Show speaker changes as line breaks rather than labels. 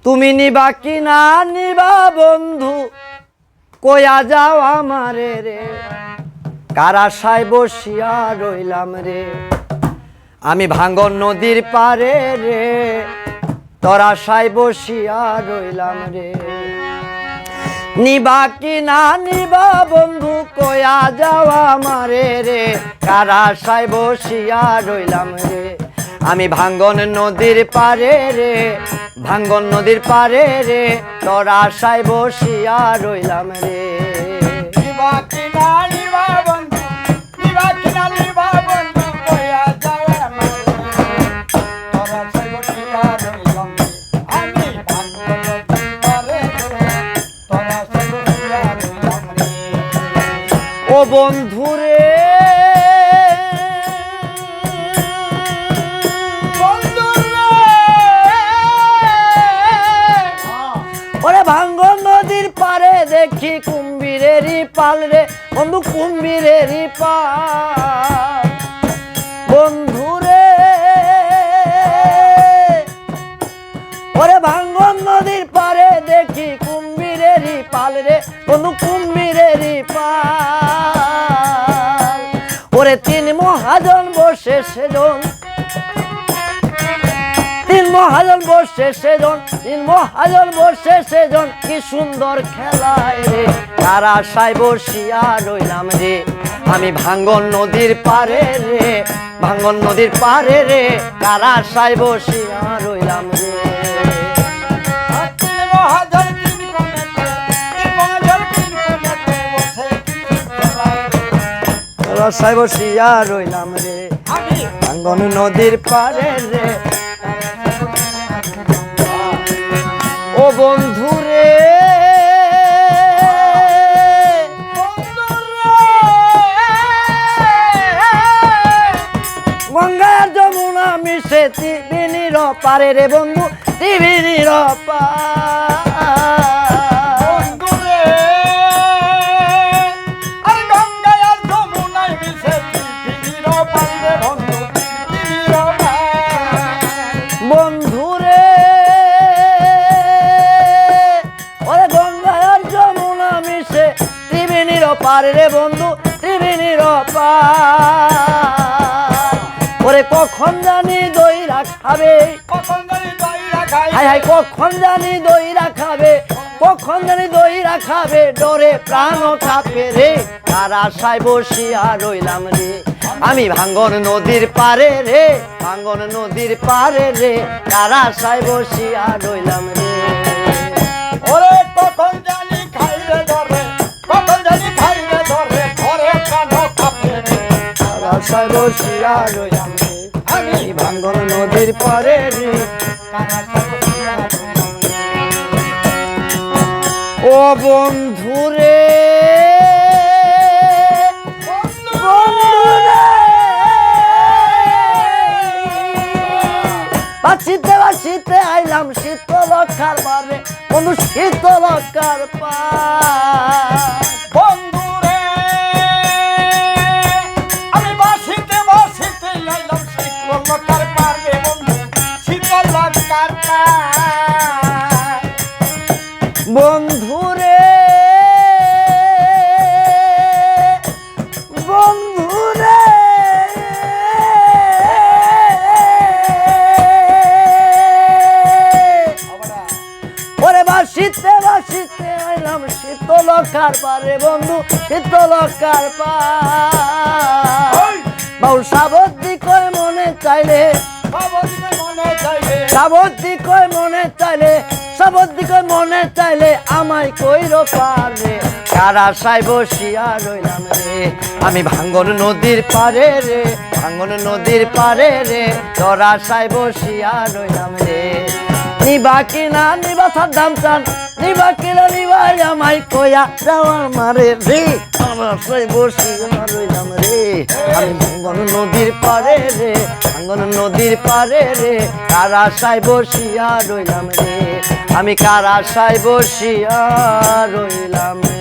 তুমি নিবা কি না নিবা বন্ধু কয়া যাও আমারে রে, কার আশায় বসিয়া রইলাম রে। আমি ভাঙ্গন নদীর পারে রে, তোর আশায় বসিয়া রইলাম রে। নিবা কি না নিবা বন্ধু কয়া যাও আমারে রে, কার আশায় বসিয়া রইলাম রে। আমি ভাঙ্গন নদীর পারে রে, ভাঙ্গন নদীর পারে রে, তোর আশায় বসিয়া রইলাম রে।
নিবা কি না নিবা বন্ধু, নিবা কি না নিবা বন্ধু কয়া যাও আমারে, তোর আশায় বসিয়া রইলাম রে। আমি ভাঙ্গন নদীর পারে রে, তোর আশায় বসিয়া রইলাম রে।
ও বন্ধুরে ওরে ভাঙ্গন নদীর পারে দেখি কুম্ভীরেরই পাল রে বন্ধু, কুম্ভীরেরই পাল। বন্ধুরে ওরে ভাঙ্গন নদীর পারে দেখি কুম্ভীরেরই পাল রে বন্ধু, কুম্ভীরেরই পাল। ওরে তিন মহাজন বসে সেজন, তিন মহাজন বসে সেজন, তিন মহাজন বসে সেজন, কি সুন্দর খেলায় রে, কার আশায় বসিয়া রইলাম রে। আমি ভাঙ্গন নদীর পারে রে, ভাঙ্গন নদীর পারে রে, কার আশায় বসিয়া রইলাম রে।
তিন মহাজন তিন কোণেতে, তিন মহাজন তিন কোণেতে বসে খেলায় রে।
কার আশায় বসিয়া রইলাম রে,
আমি
ভাঙ্গন নদীর পারে রে। ও বন্ধুরে গঙ্গা আর যমুনা মিশে ত্রিবেণীর পারে রে বন্ধু, ত্রিবেণীর
বন্ধুরে আর গঙ্গা আর যমুনায় মিশে পৃথিবীর পারে বন্ধু, পৃথিবীর
বন্ধুরে ওরে গঙ্গা আর যমুনা মিশে ত্রিবেণীর পারে রে বন্ধু, ত্রিবেণীর পার। ওরে কখন জানি দই রাখাবে,
কখন জানি দই রাখাই,
হাই হাই কখন জানি দই রাখাবে, কখন জানি দই রাখাবে, ডরে প্রাণ কাঁপে রে, কার আশায় বসিয়া রইলাম রে। আমি ভাঙ্গন নদীর পারে রে, ভাঙ্গন নদীর পারে রে, কার আশায় বসিয়া রইলাম রে।
ওরে কখন জানি খাইরে ধরে, কখন জানি খাইরে ধরে, ধরে প্রাণ কাঁপে রে,
কার আশায় বসিয়া রইলাম রে। আমি ভাঙ্গন নদীর পারে রে। ও বন্ধুরে বন্ধুরে বাঁচিতে বাঁচিতে আইলাম শীতলকার পারে বন্ধু, শীতলকার পার।
বন্ধুরে আমি বাসিতে বাসিতে লাইলাম শীতলকার পারে বন্ধু, শীতলকার পার।
বন্ধুরে বন্ধুরে ওরে বাসিতে বাসিতে আইলাম শীতলকার পারে বন্ধু, শীতলকার পার। বাউল সাবদ্ধি কয় মনে চাইলে,
সাবধানে মনে চাইলে,
সাবদ্ধি কয় মনে চাইলে, সাবদ্ধি কয় মনে চাইলে, আমায় কইর পারে, কার আশায় বসিয়া রইলাম রে। আমি ভাঙ্গন নদীর পারে রে, ভাঙ্গন নদীর পারে রে, তোর আশায় বসিয়া রইলাম রে। নিবা কি না নিবা সাদ্দাম চান, নিবা কি না নিবা আমায় কয়া যাও আমারে রে, আমার আশায় বসিয়া রইলাম রে। আমি ভাঙ্গন নদীর পারে রে, ভাঙ্গন নদীর পারে রে, কার আশায় বসিয়া রইলাম রে। আমি কার আশায় বসিয়া রইলাম রে।